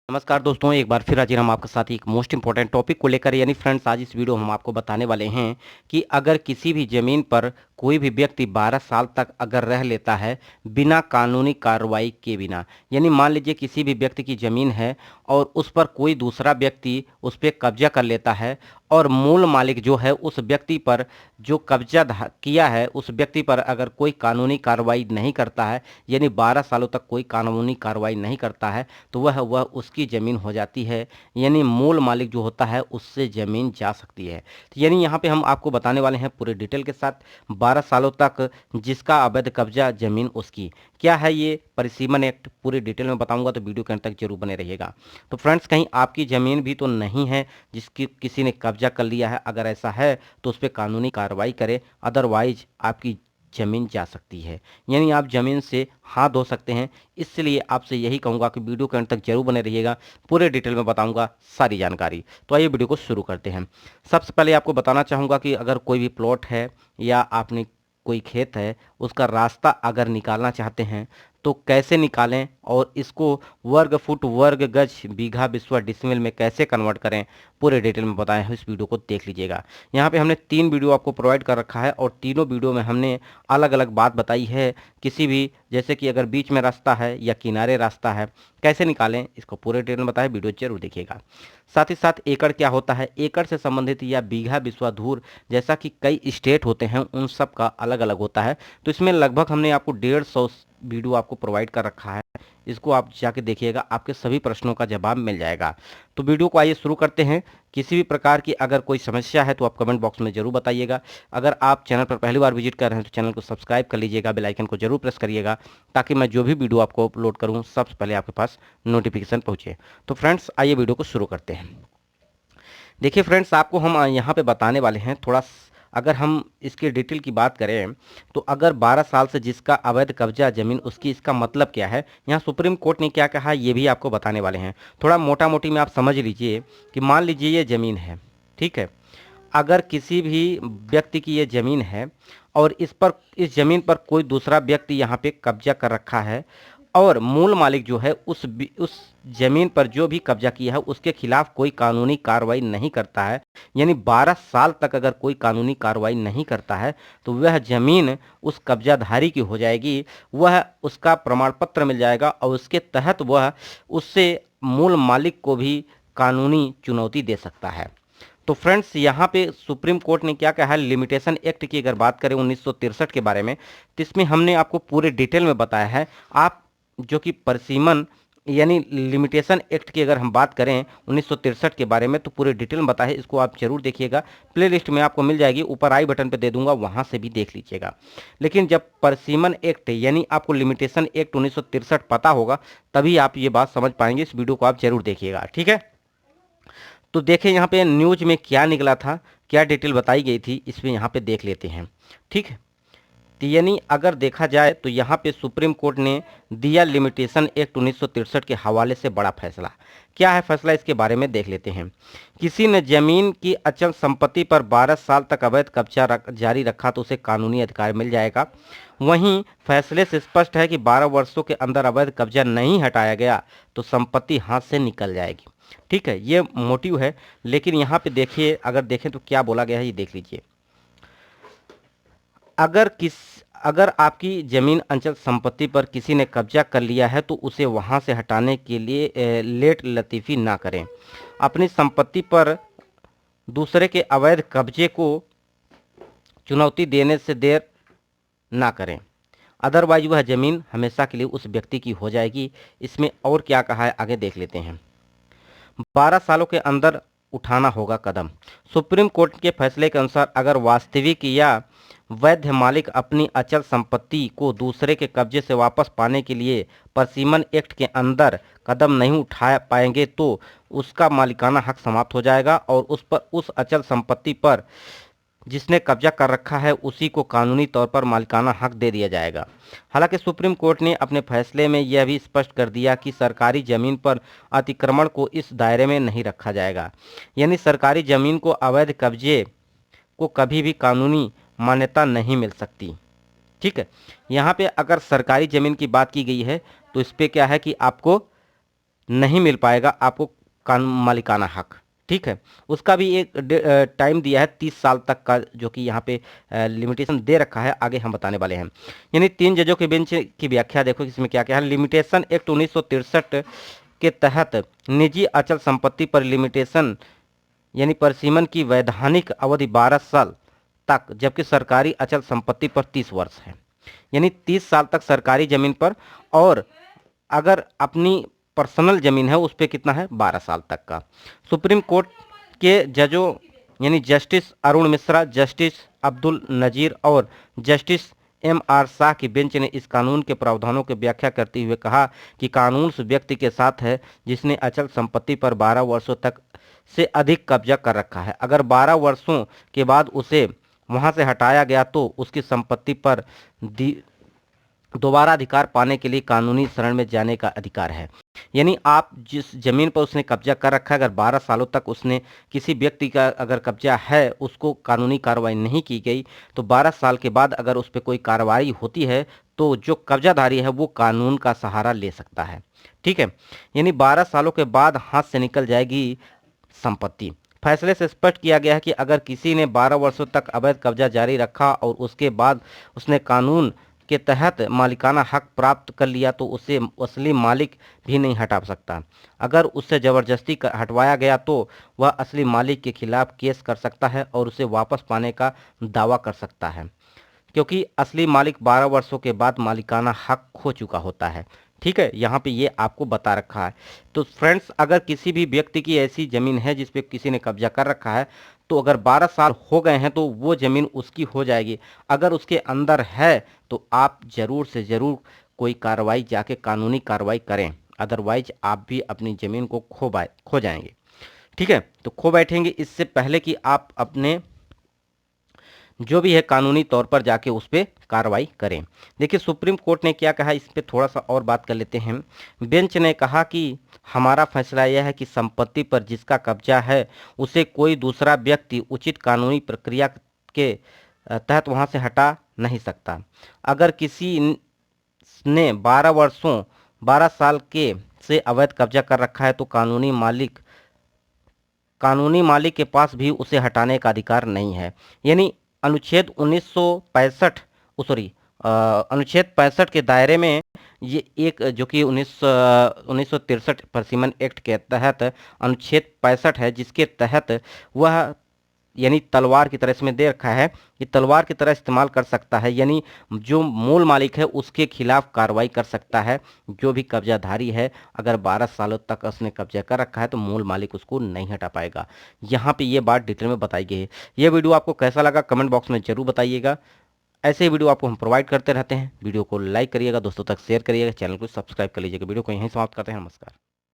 नमस्कार दोस्तों, एक बार फिर हाजिर हम आपके साथ एक मोस्ट इंपॉर्टेंट टॉपिक को लेकर। यानी फ्रेंड्स, आज इस वीडियो हम आपको बताने वाले हैं कि अगर किसी भी ज़मीन पर कोई भी व्यक्ति 12 साल तक अगर रह लेता है बिना कानूनी कार्रवाई के बिना, यानी मान लीजिए किसी भी व्यक्ति की ज़मीन है और उस पर कोई दूसरा व्यक्ति उस पर कब्जा कर लेता है और मूल मालिक जो है उस व्यक्ति पर जो कब्जा किया है उस व्यक्ति पर अगर कोई कानूनी कार्रवाई नहीं करता है, यानी 12 सालों तक कोई कानूनी कार्रवाई नहीं करता है, तो वह उसकी ज़मीन हो जाती है। यानी मूल मालिक जो होता है उससे ज़मीन जा सकती है। तो यानी यहाँ पे हम आपको बताने वाले हैं पूरे डिटेल के साथ 12 सालों तक जिसका अवैध कब्जा ज़मीन उसकी क्या है, ये परिसीमन एक्ट पूरी डिटेल में बताऊंगा, तो वीडियो के अंत तक जरूर बने रहिएगा। तो फ्रेंड्स, कहीं आपकी ज़मीन भी तो नहीं है जिसकी किसी ने कब्जा कर लिया है? अगर ऐसा है तो उस पर कानूनी कार्रवाई करें, अदरवाइज आपकी ज़मीन जा सकती है। यानी आप ज़मीन से हाथ धो सकते हैं। इसलिए आपसे यही कहूँगा कि वीडियो के अंत तक जरूर बने रहिएगा, पूरे डिटेल में बताऊंगा सारी जानकारी। तो आइए वीडियो को शुरू करते हैं। सबसे पहले आपको बताना चाहूँगा कि अगर कोई भी प्लॉट है या आपने कोई खेत है, उसका रास्ता अगर निकालना चाहते हैं तो कैसे निकालें और इसको वर्ग फुट, वर्ग गज, बीघा, बिस्वा, डिसमिल में कैसे कन्वर्ट करें, पूरे डिटेल में बताए हैं। इस वीडियो को देख लीजिएगा। यहाँ पे हमने 3 वीडियो आपको प्रोवाइड कर रखा है और तीनों वीडियो में हमने अलग अलग बात बताई है। किसी भी, जैसे कि अगर बीच में रास्ता है या किनारे रास्ता है, कैसे निकालें, इसको पूरे डिटेल में बताया, वीडियो जरूर देखिएगा। साथ ही साथ एकड़ क्या होता है, एकड़ से संबंधित या बीघा, बिस्वा, धूर, जैसा कि कई स्टेट होते हैं उन सब का अलग अलग होता है। तो इसमें लगभग हमने आपको 150 वीडियो आपको प्रोवाइड कर रखा है। इसको आप जाके देखिएगा, आपके सभी प्रश्नों का जवाब मिल जाएगा। तो वीडियो को आइए शुरू करते हैं। किसी भी प्रकार की अगर कोई समस्या है तो आप कमेंट बॉक्स में जरूर बताइएगा। अगर आप चैनल पर पहली बार विजिट कर रहे हैं तो चैनल को सब्सक्राइब कर लीजिएगा, बेल आइकन को जरूर प्रेस करिएगा, ताकि मैं जो भी वीडियो आपको अपलोड करूँ सबसे पहले आपके पास नोटिफिकेशन पहुँचे। तो फ्रेंड्स, आइए वीडियो को शुरू करते हैं। देखिए फ्रेंड्स, आपको हम यहाँ पे बताने वाले हैं अगर हम इसके डिटेल की बात करें तो अगर 12 साल से जिसका अवैध कब्जा ज़मीन उसकी, इसका मतलब क्या है, यहाँ सुप्रीम कोर्ट ने क्या कहा, ये भी आपको बताने वाले हैं। थोड़ा मोटा मोटी में आप समझ लीजिए कि मान लीजिए ये ज़मीन है, ठीक है। अगर किसी भी व्यक्ति की ये ज़मीन है और इस ज़मीन पर कोई दूसरा व्यक्ति यहाँ पे कब्जा कर रखा है और मूल मालिक जो है उस ज़मीन पर जो भी कब्जा किया है उसके खिलाफ कोई कानूनी कार्रवाई नहीं करता है, यानी 12 साल तक अगर कोई कानूनी कार्रवाई नहीं करता है तो वह ज़मीन उस कब्जाधारी की हो जाएगी। वह उसका प्रमाण पत्र मिल जाएगा और उसके तहत वह उससे मूल मालिक को भी कानूनी चुनौती दे सकता है। तो फ्रेंड्स, यहाँ पे सुप्रीम कोर्ट ने क्या कहा है, लिमिटेशन एक्ट की अगर बात करें 1963 के बारे में, तो इसमें हमने आपको पूरे डिटेल में बताया है। आप जो कि परिसीमन यानी लिमिटेशन एक्ट की अगर हम बात करें 1963 के बारे में, तो पूरे डिटेल में बताया है। इसको आप जरूर देखिएगा, प्लेलिस्ट में आपको मिल जाएगी, ऊपर आई बटन पे दे दूंगा, वहां से भी देख लीजिएगा। लेकिन जब परिसीमन एक्ट यानी आपको लिमिटेशन एक्ट 1963 पता होगा तभी आप ये बात समझ पाएंगे। इस वीडियो को आप जरूर देखिएगा, ठीक है। तो देखें यहाँ पे न्यूज में क्या निकला था, क्या डिटेल बताई गई थी, इसमें यहाँ पे देख लेते हैं, ठीक है। तो यानी अगर देखा जाए तो यहाँ पे सुप्रीम कोर्ट ने दिया लिमिटेशन एक्ट 1963 के हवाले से बड़ा फैसला। क्या है फैसला, इसके बारे में देख लेते हैं। किसी ने जमीन की अचल संपत्ति पर 12 साल तक अवैध कब्जा जारी रखा तो उसे कानूनी अधिकार मिल जाएगा। वहीं फैसले से स्पष्ट है कि 12 वर्षों के अंदर अवैध कब्जा नहीं हटाया गया तो संपत्ति हाथ से निकल जाएगी, ठीक है। ये मोटिव है। लेकिन यहाँ पे देखिए, अगर देखें तो क्या बोला गया है, ये देख लीजिए। अगर आपकी जमीन अंचल संपत्ति पर किसी ने कब्जा कर लिया है तो उसे वहां से हटाने के लिए लेट लतीफ़ी ना करें। अपनी संपत्ति पर दूसरे के अवैध कब्जे को चुनौती देने से देर ना करें, अदरवाइज वह जमीन हमेशा के लिए उस व्यक्ति की हो जाएगी। इसमें और क्या कहा है, आगे देख लेते हैं। 12 सालों के अंदर उठाना होगा कदम। सुप्रीम कोर्ट के फैसले के अनुसार अगर वास्तविक या वैध मालिक अपनी अचल संपत्ति को दूसरे के कब्जे से वापस पाने के लिए परिसीमन एक्ट के अंदर कदम नहीं उठा पाएंगे तो उसका मालिकाना हक समाप्त हो जाएगा और उस अचल संपत्ति पर जिसने कब्जा कर रखा है उसी को कानूनी तौर पर मालिकाना हक दे दिया जाएगा। हालांकि सुप्रीम कोर्ट ने अपने फैसले में यह भी स्पष्ट कर दिया कि सरकारी जमीन पर अतिक्रमण को इस दायरे में नहीं रखा जाएगा, यानी सरकारी जमीन को अवैध कब्जे को कभी भी कानूनी मान्यता नहीं मिल सकती, ठीक है। यहाँ पे अगर सरकारी जमीन की बात की गई है तो इस पे क्या है कि आपको नहीं मिल पाएगा आपको मालिकाना हक। ठीक है, उसका भी एक टाइम दिया है 30 साल तक का, जो कि यहाँ पे लिमिटेशन दे रखा है, आगे हम बताने वाले हैं। यानी 3 जजों के बेंच की व्याख्या देखो इसमें क्या क्या है। लिमिटेशन एक्ट 1963 के तहत निजी अचल संपत्ति पर लिमिटेशन यानी परिसीमन की वैधानिक अवधि 12 साल तक, जबकि सरकारी अचल संपत्ति पर 30 वर्ष है। यानी 30 साल तक सरकारी जमीन पर, और अगर अपनी पर्सनल जमीन है उस पर कितना है, 12 साल तक का। सुप्रीम कोर्ट के जजों यानी जस्टिस अरुण मिश्रा, जस्टिस अब्दुल नजीर और जस्टिस M.R. शाह की बेंच ने इस कानून के प्रावधानों की व्याख्या करते हुए कहा कि कानून उस व्यक्ति के साथ है जिसने अचल संपत्ति पर 12 वर्षों तक से अधिक कब्जा कर रखा है। अगर 12 वर्षों के बाद उसे वहां से हटाया गया तो उसकी संपत्ति पर दोबारा अधिकार पाने के लिए कानूनी शरण में जाने का अधिकार है। यानी आप जिस जमीन पर उसने कब्जा कर रखा है, अगर 12 सालों तक उसने किसी व्यक्ति का अगर कब्जा है, उसको कानूनी कार्रवाई नहीं की गई, तो 12 साल के बाद अगर उस पर कोई कार्रवाई होती है तो जो कब्जाधारी है वो कानून का सहारा ले सकता है। ठीक है, यानी 12 सालों के बाद हाथ से निकल जाएगी संपत्ति। फैसले से स्पष्ट किया गया है कि अगर किसी ने 12 वर्षों तक अवैध कब्जा जारी रखा और उसके बाद उसने कानून के तहत मालिकाना हक प्राप्त कर लिया तो उसे असली मालिक भी नहीं हटा सकता। अगर उससे ज़बरदस्ती हटवाया गया तो वह असली मालिक के खिलाफ केस कर सकता है और उसे वापस पाने का दावा कर सकता है, क्योंकि असली मालिक 12 वर्षों के बाद मालिकाना हक खो चुका होता है। ठीक है, यहाँ पे ये आपको बता रखा है। तो फ्रेंड्स, अगर किसी भी व्यक्ति की ऐसी ज़मीन है जिस पे किसी ने कब्जा कर रखा है, तो अगर 12 साल हो गए हैं तो वो ज़मीन उसकी हो जाएगी। अगर उसके अंदर है तो आप ज़रूर से ज़रूर कोई कार्रवाई जाके कानूनी कार्रवाई करें, अदरवाइज आप भी अपनी ज़मीन को खो जाएंगे। ठीक है, तो खो बैठेंगे। इससे पहले कि आप अपने जो भी है कानूनी तौर पर जाके उस पर कार्रवाई करें। देखिए सुप्रीम कोर्ट ने क्या कहा, इस पर थोड़ा सा और बात कर लेते हैं। बेंच ने कहा कि हमारा फैसला यह है कि संपत्ति पर जिसका कब्जा है उसे कोई दूसरा व्यक्ति उचित कानूनी प्रक्रिया के तहत वहां से हटा नहीं सकता। अगर किसी ने 12 साल के से अवैध कब्जा कर रखा है तो कानूनी मालिक के पास भी उसे हटाने का अधिकार नहीं है। यानी अनुच्छेद 1965 अनुच्छेद 65 के दायरे में ये एक, जो कि 1963 परिसीमन एक्ट के तहत अनुच्छेद 65 है, जिसके तहत वह यानी तलवार की तरह इसमें दे रखा है कि तलवार की तरह इस्तेमाल कर सकता है। यानी जो मूल मालिक है उसके खिलाफ कार्रवाई कर सकता है। जो भी कब्जाधारी है, अगर 12 सालों तक उसने कब्जा कर रखा है तो मूल मालिक उसको नहीं हटा पाएगा। यहाँ पे ये बात डिटेल में बताई गई है। ये वीडियो आपको कैसा लगा कमेंट बॉक्स में जरूर बताइएगा। ऐसे ही वीडियो आपको हम प्रोवाइड करते रहते हैं। वीडियो को लाइक करिएगा, दोस्तों तक शेयर करिएगा, चैनल को सब्सक्राइब कर लीजिएगा। वीडियो को यहीं समाप्त करते हैं। नमस्कार।